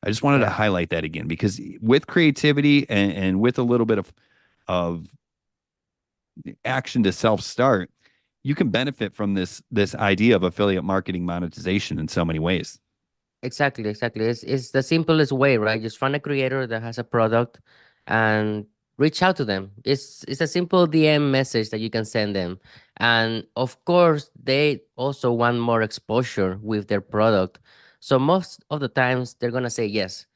I just wanted to Yeah, highlight that again because with creativity and with a little bit of action to self start, you can benefit from this idea of affiliate marketing monetization in so many ways. exactly. It's the simplest way, right? Just find a creator that has a product and reach out to them. It's a simple DM message that you can send them. And of course, they also want more exposure with their product. So most of the times they're gonna say yes.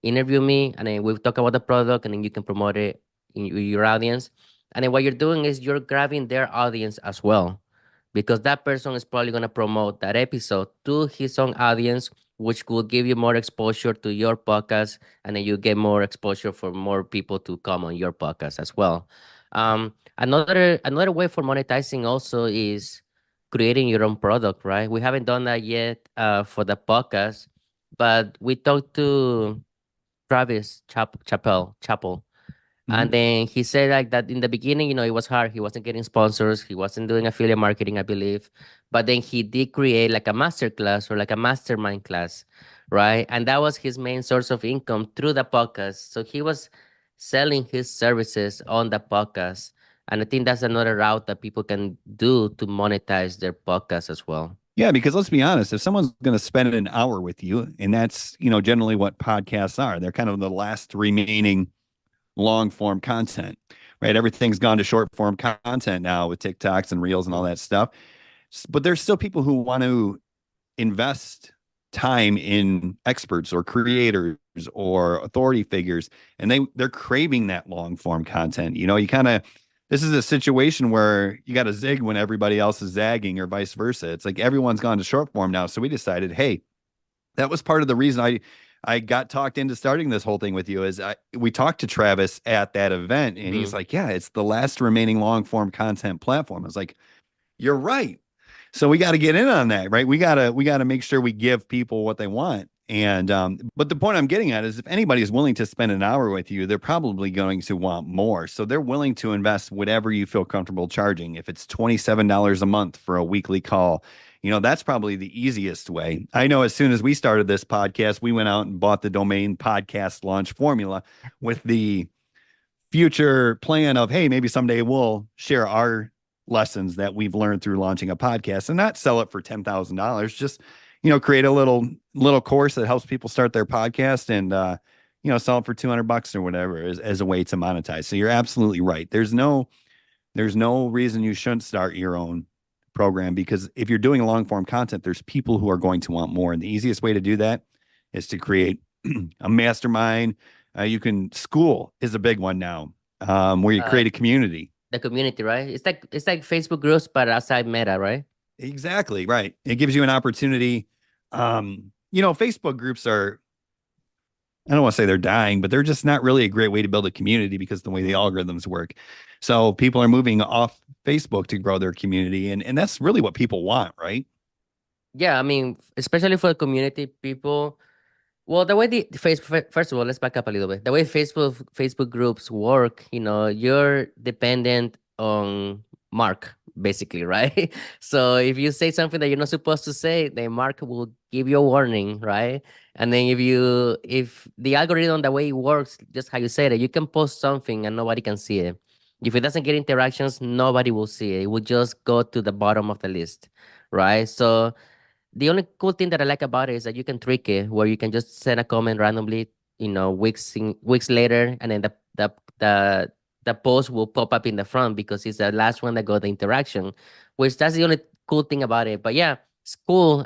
Interview me, and then we'll talk about the product, and then you can promote it in your audience. And then what you're doing is you're grabbing their audience as well, because that person is probably going to promote that episode to his own audience, which will give you more exposure to your podcast, and then you get more exposure for more people to come on your podcast as well. Another way for monetizing also is creating your own product, right? We haven't done that yet for the podcast, but we talked to Chappell. And Mhm. then he said like that in the beginning, it was hard. He wasn't getting sponsors. He wasn't doing affiliate marketing, I believe. But then he did create like a master class or like a mastermind class, right? And that was his main source of income through the podcast. So he was selling his services on the podcast. And I think that's another route that people can do to monetize their podcast as well. Yeah, because let's be honest, if someone's going to spend an hour with you, and that's, generally what podcasts are, they're kind of the last remaining long form content, right? Everything's gone to short form content now with TikToks and Reels and all that stuff. But there's still people who want to invest time in experts or creators or authority figures, and they're craving that long form content. You kind of this is a situation where you got to zig when everybody else is zagging or vice versa. It's like everyone's gone to short form now. So we decided, hey, that was part of the reason I got talked into starting this whole thing with you is we talked to Travis at that event and he's Hmm. like, yeah, it's the last remaining long form content platform. I was like, you're right. So we got to get in on that, right? We got to make sure we give people what they want. And but the point I'm getting at is if anybody is willing to spend an hour with you, they're probably going to want more. So they're willing to invest whatever you feel comfortable charging. If it's $27 a month for a weekly call, that's probably the easiest way. I know as soon as we started this podcast, we went out and bought the domain podcast launch formula with the future plan of, hey, maybe someday we'll share our lessons that we've learned through launching a podcast and not sell it for $10,000. Just, create a little course that helps people start their podcast and, sell it for 200 bucks or whatever as a way to monetize. So you're absolutely right. There's no reason you shouldn't start your own program because if you're doing long form content, there's people who are going to want more. And the easiest way to do that is to create a mastermind. School is a big one now, where you Uh, create a community. the community, right? It's like Facebook groups, but outside Meta, right? Exactly right. It gives you an opportunity. Facebook groups are, I don't want to say they're dying, but they're just not really a great way to build a community because the way the algorithms work. So people are moving off Facebook to grow their community, and that's really what people want, right? Yeah, I mean, especially for the community people. Well, the way the Facebook, first of all, let's back up a little bit. The way Facebook groups work, you're dependent on Mark, basically, right? So if you say something that you're not supposed to say, then Mark will give you a warning, right? And then if the algorithm, the way it works, just how you said it, you can post something and nobody can see it. If it doesn't get interactions, nobody will see it. It will just go to the bottom of the list, right? So the only cool thing that I like about it is that you can trick it where you can just send a comment randomly, weeks later, and then the post will pop up in the front because it's the last one that got the interaction, which that's the only cool thing about it. But yeah, it's cool.